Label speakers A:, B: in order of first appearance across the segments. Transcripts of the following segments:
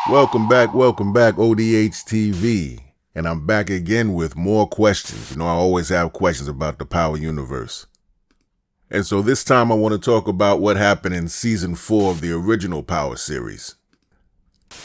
A: Welcome back, ODH TV. And I'm back again with more questions. You know, I always have questions about the Power universe. And so this time I want to talk about what happened in season 4 of the original Power series.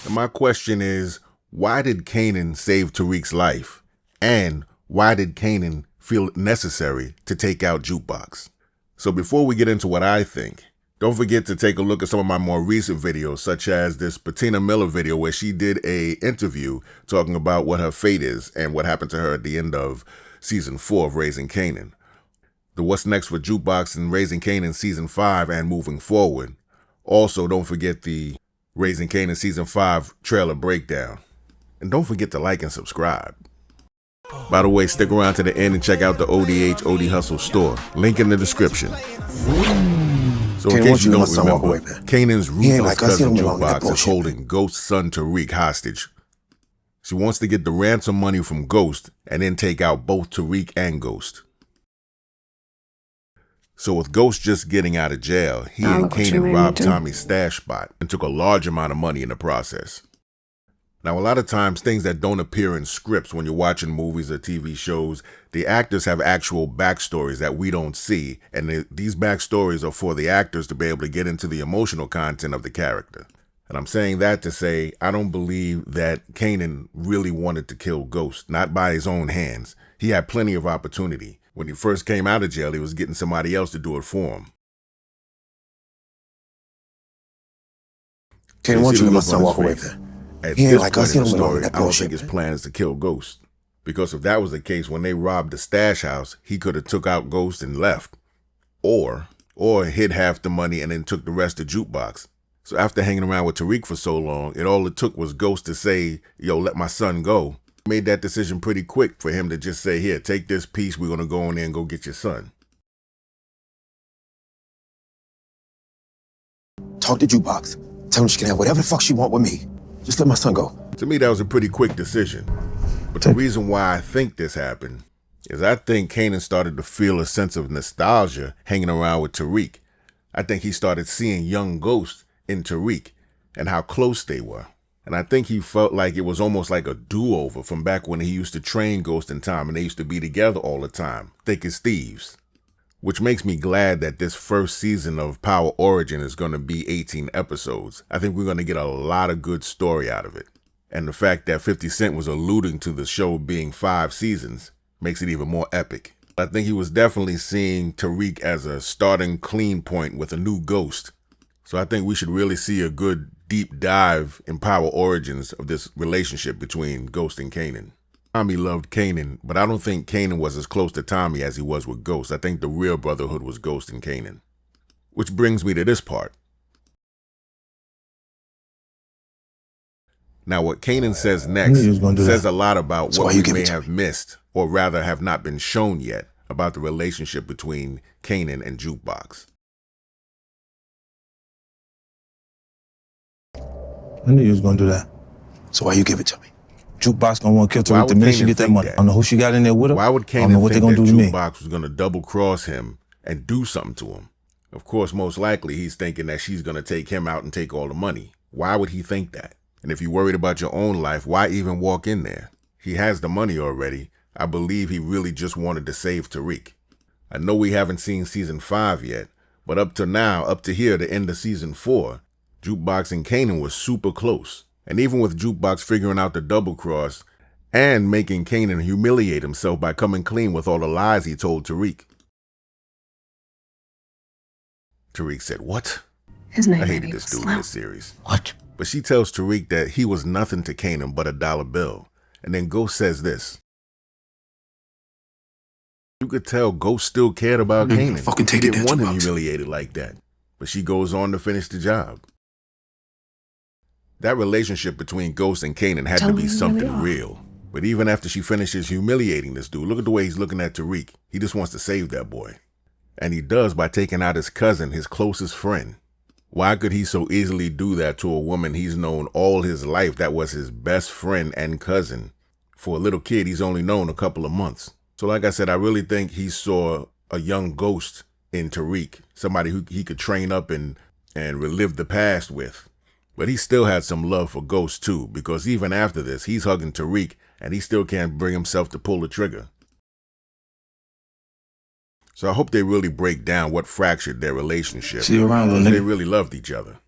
A: And my question is, why did Kanan save Tariq's life? And why did Kanan feel it necessary to take out Jukebox? So before we get into what I think, don't forget to take a look at some of my more recent videos, such as this Patina Miller video where she did a interview talking about what her fate is and what happened to her at the end of season 4 of Raising Kanan. The What's Next for Jukebox and Raising Kanan season 5 and moving forward. Also, don't forget the Raising Kanan season 5 trailer breakdown. And don't forget to like and subscribe. By the way, stick around to the end and check out the ODH OD Hustle store. Link in the description. So in case you don't remember, Kanan's ruthless cousin Jukebox is holding Ghost's son Tariq hostage. She wants to get the ransom money from Ghost and then take out both Tariq and Ghost. So with Ghost just getting out of jail, he and Kanan robbed Tommy's stash spot and took a large amount of money in the process. Now, a lot of times, things that don't appear in scripts when you're watching movies or TV shows, the actors have actual backstories that we don't see, and these backstories are for the actors to be able to get into the emotional content of the character. And I'm saying that to say, I don't believe that Kanan really wanted to kill Ghost, not by his own hands. He had plenty of opportunity. When he first came out of jail, he was getting somebody else to do it for him.
B: Kanan, why don't you let my son walk away there?
A: At this point in the story, I don't think his plan is to kill Ghost. Because if that was the case, when they robbed the stash house, he could have took out Ghost and left. Or hid half the money and then took the rest of Jukebox. So after hanging around with Tariq for so long, all it took was Ghost to say, yo, let my son go. Made that decision pretty quick for him to just say, here, take this piece, we're going to go in there and go get your son.
B: Talk to Jukebox. Tell him she can have whatever the fuck she want with me. Just let my son go.
A: To me, that was a pretty quick decision. But the reason why I think this happened is I think Kanan started to feel a sense of nostalgia hanging around with Tariq. I think he started seeing young Ghost in Tariq and how close they were. And I think he felt like it was almost like a do-over from back when he used to train Ghost and Tom and they used to be together all the time, thick as thieves. Which makes me glad that this first season of Power Origin is going to be 18 episodes. I think we're going to get a lot of good story out of it. And the fact that 50 Cent was alluding to the show being 5 seasons makes it even more epic. I think he was definitely seeing Tariq as a starting clean point with a new Ghost. So I think we should really see a good deep dive in Power Origins of this relationship between Ghost and Kanan. Tommy loved Kanan, but I don't think Kanan was as close to Tommy as he was with Ghost. I think the real brotherhood was Ghost and Kanan. Which brings me to this part. Now, what Kanan says next says a lot about what we may have missed, or rather have not been shown yet, about the relationship between Kanan and Jukebox.
C: I knew you was gonna do that.
B: So why you give it to me?
C: Jukebox gonna want to kill Tariq the minute she get that money. I don't know who she got in there with her.
A: Why would Kanan think that Jukebox was gonna double cross him and do something to him? Of course, most likely he's thinking that she's gonna take him out and take all the money. Why would he think that? And if you're worried about your own life, why even walk in there? He has the money already. I believe he really just wanted to save Tariq. I know we haven't seen season 5 yet, but up to now, up to here, the end of season 4, Jukebox and Kanan was super close. And even with Jukebox figuring out the double cross and making Kanan humiliate himself by coming clean with all the lies he told Tariq. Tariq said, what? I hated this dude in this series.
B: What?
A: But she tells Tariq that he was nothing to Kanan but a dollar bill. And then Ghost says this. You could tell Ghost still cared about Kanan. He didn't want him humiliated like that. But she goes on to finish the job. That relationship between Ghost and Kanan had to be something real. But even after she finishes humiliating this dude, look at the way he's looking at Tariq. He just wants to save that boy. And he does by taking out his cousin, his closest friend. Why could he so easily do that to a woman he's known all his life that was his best friend and cousin? For a little kid he's only known a couple of months. So like I said, I really think he saw a young Ghost in Tariq. Somebody who he could train up and relive the past with. But he still had some love for Ghost too, because even after this, he's hugging Tariq and he still can't bring himself to pull the trigger. So I hope they really break down what fractured their relationship.
C: See you around, little
A: nigga.
C: nigga.
A: They really loved each other.